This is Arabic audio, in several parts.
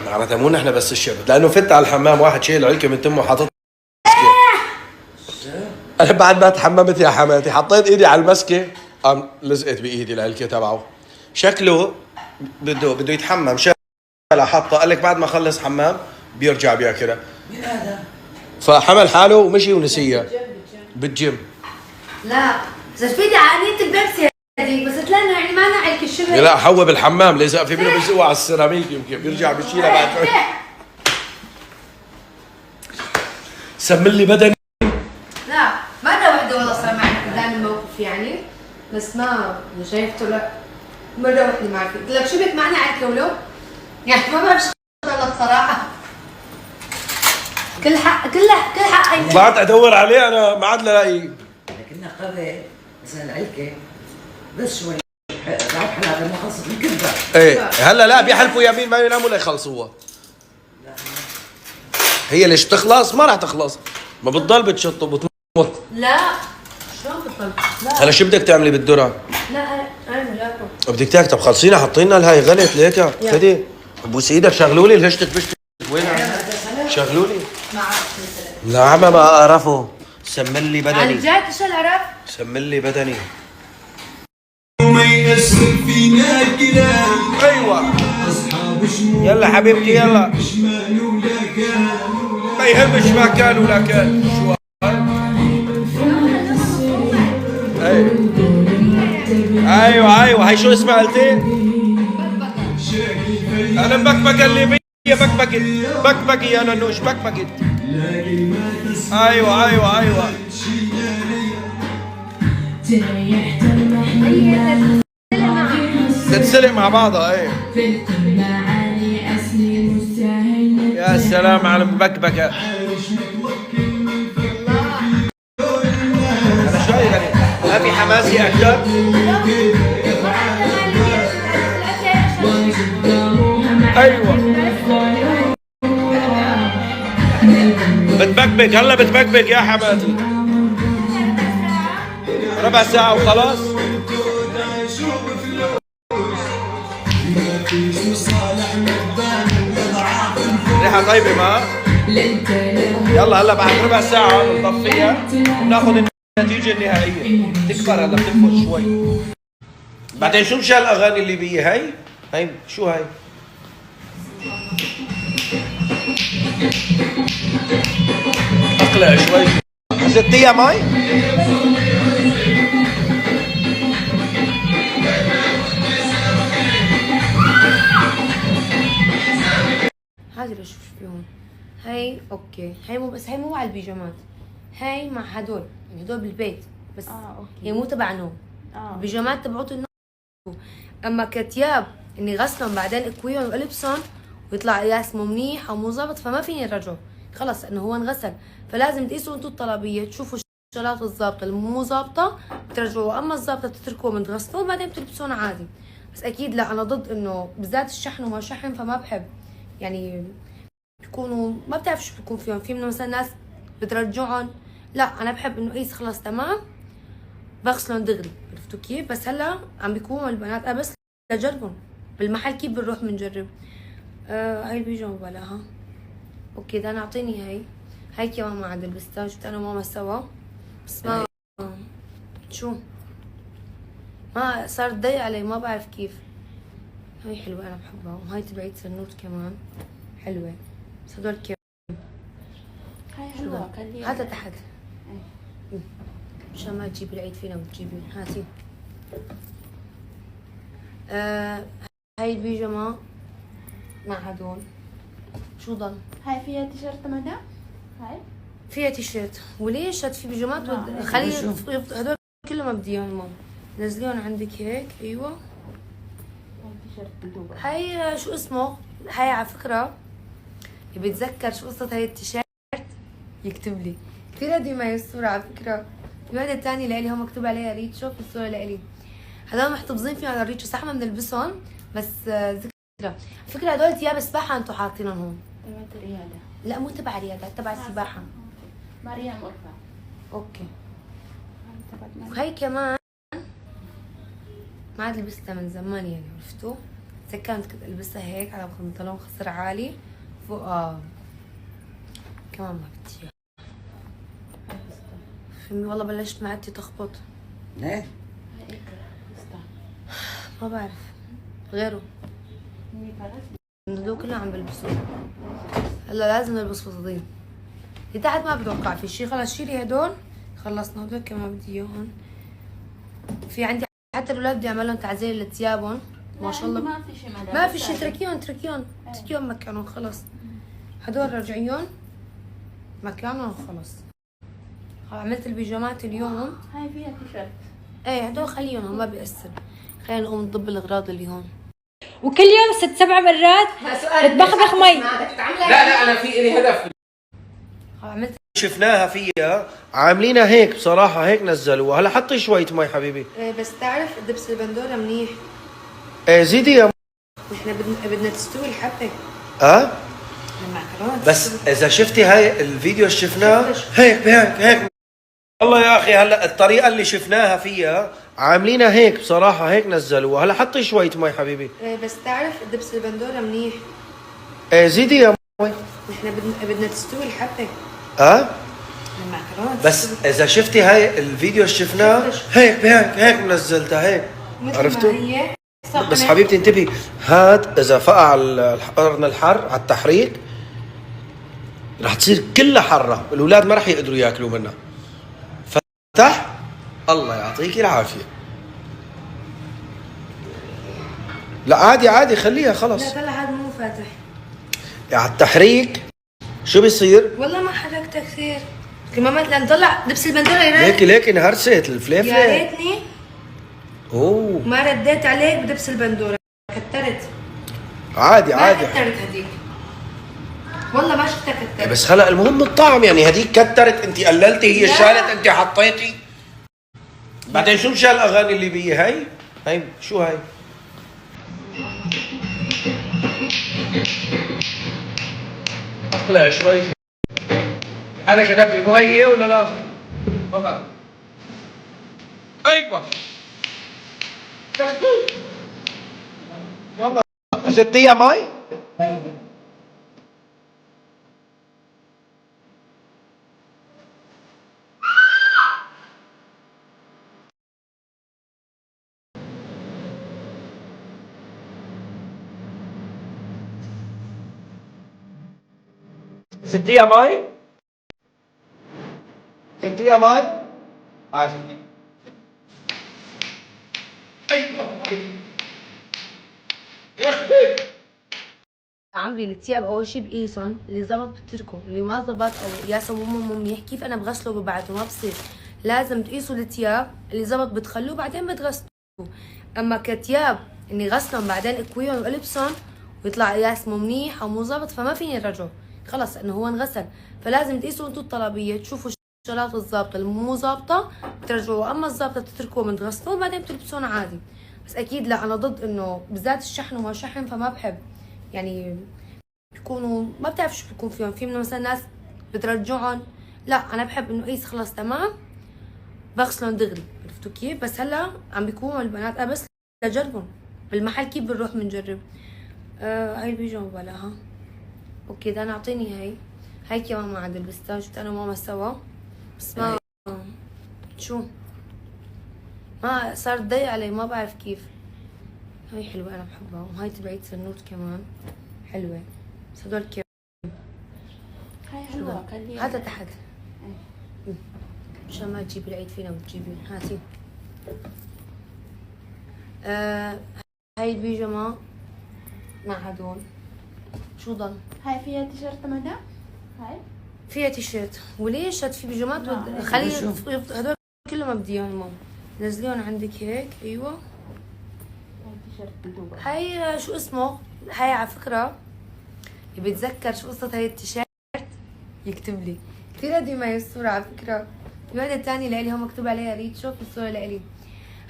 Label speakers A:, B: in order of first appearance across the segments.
A: معناتها مو نحن بس الشبت، لانه فت على الحمام واحد شايل علكه من تمه وحاطط. انا بعد ما تحممت يا حماتي حطيت ايدي على المسكه، قام لزقت بايدي العلكه تبعه. شكله بده يتحمم، شغله حطها، قال لك بعد ما خلص حمام بيرجع بياكلها.
B: مين هذا؟
A: فحمل حاله ومشي ونسيها بالجيم.
C: لا زفيدي عقلية البيبسي هذيك، بس لانه يعني ما نعلك الشبه.
A: لا حوى بالحمام لزق في منه بيزقوا على السيراميك، يمكن بيرجع بيشيلها بعد شوي. سملي بدني.
C: لا مرة واحدة والله صار معي قدام الموقف يعني، بس ما شايفته. لا مرة واحدة معك قلت لك شبك معنا على الكولو يعني، ما بعرف شو غلط صراحة. كل حق
A: طلعت ادور عليه انا ما عاد لاقيه.
B: كنا قبل مثلا العلكه بس شوي بعد حلقه ما خلصت الكذبه.
A: ايه هلا لا بيحلفوا يمين ما يناموا ليخلصوها. هي ليش تخلص؟ ما راح تخلص، ما بتضل بتشطب وتموت.
C: لا شلون بتضل؟ لا
A: هلا شو بدك تعملي بالذره؟
C: لا انا لا
A: بدك تاكل. طب خلصينا حطينا لهي غلط ليك خدي بوس ايدك. شغلوا لي الهشتك بشتك وينها؟ شغلوا لي.
C: ما عرفت مثلا.
A: لا عم ما اعرفه. سملي بدني.
C: عن جد شو العرف؟
A: سملي بدني.
D: ما يأثر فينا كلام.
A: ايوه
D: أصحاب
A: يلا حبيبتي يلا.
D: شمال ولا كان
A: ما يهمش ما كان ولا كان. شو ايوه هي شو اسمها قلتي؟ انا بكبك اللي بي بكبكي يا ننوش بكبكت. ايوه تتسلق مع بعضها. ايه يا سلام على المبكبكه. انا شوي يعني ما في حماسي اكثر. ايوه بتبكبك هلا بتبكبك يا حماتي. ربع ساعة وخلاص. ريحة طيبة ما؟ يلا هلا بعد ربع ساعة بنطفيها وناخذ النتيجة النهائية. تكبر هلا بتكبر شوي. بعدين شو مشان الأغاني اللي بي هي شو هي؟ اقلع شوي. حسيتيها ماي؟
C: هذه بشوف فيهم. هاي اوكي، هاي مو بس، هاي مو على البيجامات، هاي مع هدول يعني هدول بالبيت بس.
E: اوكي.
C: هي مو تبع نوم. البيجامات تبعوت النوم. اما كتياب اني غسلهم بعدين اكويهم والبسهم ويطلع يا اسمه منيح او مو ظابط، فما فيني ارجعه خلص انه هو انغسل. فلازم تقيسوا انتم الطلبيه، تشوفوا الشغلات الظابطه المو ظابطه بترجعوها، اما الظابطه بتتركوها بتغسلوه وبعدين بتلبسون عادي. بس اكيد لا، انا ضد انه بالذات الشحن وما شحن، فما بحب يعني بيكونوا ما بتعرف شو بيكون فيهم. في منهم مثلا ناس بترجعهم، لا انا بحب انه قيس خلص تمام بغسلهم دغري. عرفتوا كيف؟ بس هلا عم بيكونوا البنات بس لجربهم بالمحل كيف بنروح بنجرب. هاي البيجامه بلاها اوكي. ده انا اعطيني هاي كمان ما عاد لبستها، جبت انا وماما سوا بس ما شو ما صار ضيق علي، ما بعرف كيف. هاي حلوه انا بحبها، وهاي تبعت سنوت كمان حلوه، بس هدول كيف
E: هاي حلوة خليها.
C: هذا تحت مشان ما تجيبي العيد فينا وتجيبي. هاتي هاي البيجامه مع هدول. شو ضل؟
E: هاي فيها تيشيرت مدام؟ هاي
C: فيها تيشيرت. وليش هاد في بيجامات خلي هدول كلهم ما بدي اياهم ماما. نزليهم عندك هيك. ايوه
E: هاي تيشيرت بدوبة.
C: هاي شو اسمه؟ هاي على فكره بيتذكر شو قصه هاي التيشيرت يكتب لي كثير قديمه هاي الصوره على فكره. في وحده ثانيه لإلي هون مكتوب عليها ريتشو، في الصوره لإلي. هذول محتفظين فيهم على الريتشو، صح ما بنلبسهم بس ذكرى. على فكره هدول ثياب سباحه انتم حاطينهم هون.
E: تبعت ريادة.
C: لا مو تبع رياضة، تبع السباحة.
E: مريم أرفع.
C: اوكي.
E: تبعت
C: وهي كمان ما عاد لبستها من زمان يعني، عرفتوا؟ إذا كانت كنت ألبسها هيك على بنطلون خصر عالي فوق كمان ما بدي إياها. فهمي والله بلشت معدتي تخبط.
B: ليه؟
E: هاي إكرا فستان.
C: ما بعرف غيره.
E: مي فرس.
C: دول كلهم عم بلبسوه. هلا لازم نلبس فساتين. اللي تحت ما بتوقع في شي، خلص شيلي هدول خلصنا. هدول كمان بدي اياهم. في عندي حتى الاولاد بدي اعمل لهم تعزيل لثيابهم ما شاء الله.
E: ما في شيء مدام.
C: ما في شي، تركيهم مكانهم خلص. هدول رجعيهم مكانهم خلص. عملت البيجامات اليوم.
E: هاي فيها تيشيرت.
C: ايه هدول خليهم ما بيأثر. خلينا نقوم نضب الاغراض اللي هون.
F: وكل يوم 6-7 مرات تبخبخ مي.
A: لا انا في لي هدف.
C: عملت
A: شفناها فيها عاملينها هيك بصراحه، هيك نزلوها. هلا حطي شويه مي حبيبي.
C: إيه بس تعرف دبس البندوره منيح.
A: ايه زيدي يا
C: احنا بدنا تستوي الحبه. المعكرونات.
A: بس اذا شفتي هاي الفيديو اللي شفناه هيك والله يا اخي. هلا الطريقه اللي شفناها فيها عاملينها هيك بصراحه، هيك نزلوها. هلا حطي شويه مي حبيبي.
C: إيه بس تعرف دبس البندوره منيح.
A: ايه زيدي يا
C: احنا بدنا تستوي الحبه. المعكرونات.
A: بس اذا شفتي هاي الفيديو اللي شفناه هيك نزلتها هيك. عرفتوا؟ بس حبيبتي انتبهي، هاد اذا فقع القرن الحر على التحريك رح تصير كلها حره، الاولاد ما رح يقدروا ياكلوا منها. فتح الله يعطيكي العافيه. لا عادي خليها خلص.
C: لا طلع هذا مو فاتح.
A: على التحريك شو بيصير؟
C: والله ما حركتها كثير كمان مثلا طلع دبس البندوره يا ريت.
A: ليكي انهرست الفليفله.
C: يا ريتني
A: اوه
C: ما رديت عليك بدبس البندوره. كترت.
A: عادي
C: ما كترت هذيك والله ما شفتها كترت.
A: بس هلا المهم الطعم، يعني هديك كترت انت قللتي، هي شالت انت حطيتي. بعدين شو مشان الاغاني اللي بي هاي شو هاي؟ اطلع شوي. انا كتبت ميه ولا لا؟ ما بعرف. ايوه والله زدتيها مي؟ زدتيها مي؟ زدتيها مي؟ عارف.
C: عمري الثياب اول شيء بقيسهم، اللي زبط بتركه، اللي ما زبط او يا مو منيح كيف انا بغسله ببعته. ما بصير، لازم تقيسوا الثياب، اللي زبط بتخلوه بعدين بتغسلوه. اما كثياب اني غسلهم بعدين اكويهم والبسهم ويطلع قياس مو منيح او مو زبط فما فيني ارجعه خلص انه هو انغسل. فلازم تقيسوا انتم الطلبيه، تشوفوا الشغلات الظابطه اللي مو ظابطه بترجعوها، اما الظابطه بتتركوها بتغسلوه بعدين بتلبسون عادي. بس اكيد لا انا ضد انه بالذات الشحن وما شحن، فما بحب يعني بيكونوا ما بتعرف شو بيكون فيهم. في منهم مثلا ناس بترجعهم، لا انا بحب انه قيس خلص تمام بغسلهم دغري. عرفتوا كيف؟ بس هلا عم بيكونوا البنات بس لجربهم بالمحل كيف بنروح بنجرب. هاي البيجامه بلاها اوكي. ده انا اعطيني هاي كمان ما عاد لبستها، جبت انا وماما سوا بس ما شو ما صار ضيق علي ما بعرف كيف. هاي حلوه انا بحبها، وهاي تبعت سنوت كمان حلوه. بس هدول كيف
E: هاي حلوة خليها.
C: هاتها تحت مشان ما تجيبي العيد فينا وتجيبي. هاتي هاي البيجامه مع هدول. شو ضل؟
E: هاي فيها تيشيرت مدام. هاي
C: فيها تيشيرت. وليش هاد في بيجامات خلي هدول كلهم ما بدي اياهم ماما. نزليهم عندك هيك. ايوه
E: هاي تيشيرت بدوبة.
C: هاي شو اسمه؟ هاي على فكره اللي بيتذكر شو قصه هاي التيشيرت يكتب لي. كثير قديمه هي الصوره على فكره. في وحده ثانيه لإلي هم مكتوب عليها ريتشو، في الصوره لإلي.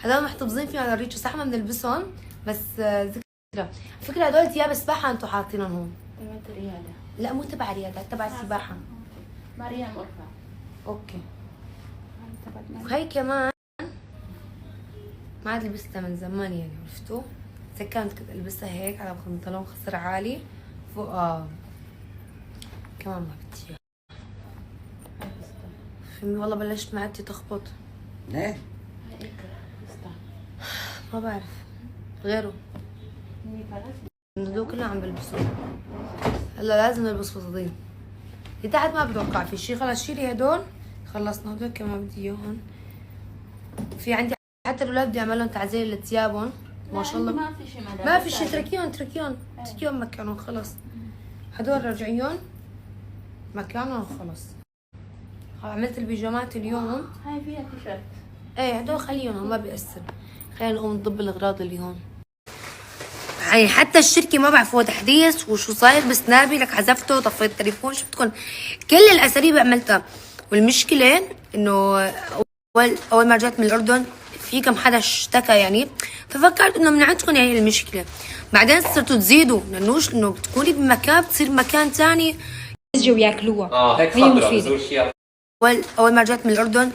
C: هذول محتفظين فيهم على الريتشو. صح ما بنلبسهم بس ذكرى. على فكره هدول ثياب سباحه انتم حاطينهم هون.
E: تبعت ريادة.
C: لا مو تبع رياضه، تبع السباحه.
E: مريم أرفع.
C: اوكي.
E: هاي تبعت مريم.
C: وهي كمان ما عاد لبستها من زمان يعني عرفتوا. إذا كانت كنت ألبسها هيك على بنطلون خصر عالي فوق كمان ما بدي إياها. فهمي والله بلشت معدتي تخبط.
B: ليه؟
E: هاي إكرة فستان.
C: ما بعرف غيره
E: إني فرست.
C: هدول كلهم عم بلبسوه. هلا لازم نلبس فساتين. اللي تحت ما بتوقع في شي. خلص شيلي هدول. خلصنا هدول كمان بدي اياهم. في عندي حتى الاولاد بدي اعمل لهم تعزيل لثيابهم. ما شاء الله
E: ما في شيء
C: ما في شي. تركيهم مكانهم خلص. هدول رجعيهم مكانهم خلص. عملت البيجامات اليوم.
E: هاي فيها تيشيرت.
C: ايه هدول خليهم ما بيأثر. خلينا نقوم نضب الاغراض اللي هون. يعني حتى الشركة ما بعرفوا تحديث وشو صاير بسنابي لك حذفته وطفيت التليفون. شفتكم كل الاساليب عملتها. والمشكلة انه اول ما رجعت من الاردن في كم حدا اشتكى يعني، ففكرت انه من عندكم يعني المشكلة. بعدين صرتوا تزيدوا لانه انه بتكوني بمكان بتصير مكان ثاني
F: يجوا ياكلوها.
G: هيك
F: هي
G: خضرة
F: مفيدة.
G: بزور شيء.
C: اول ما رجعت من الاردن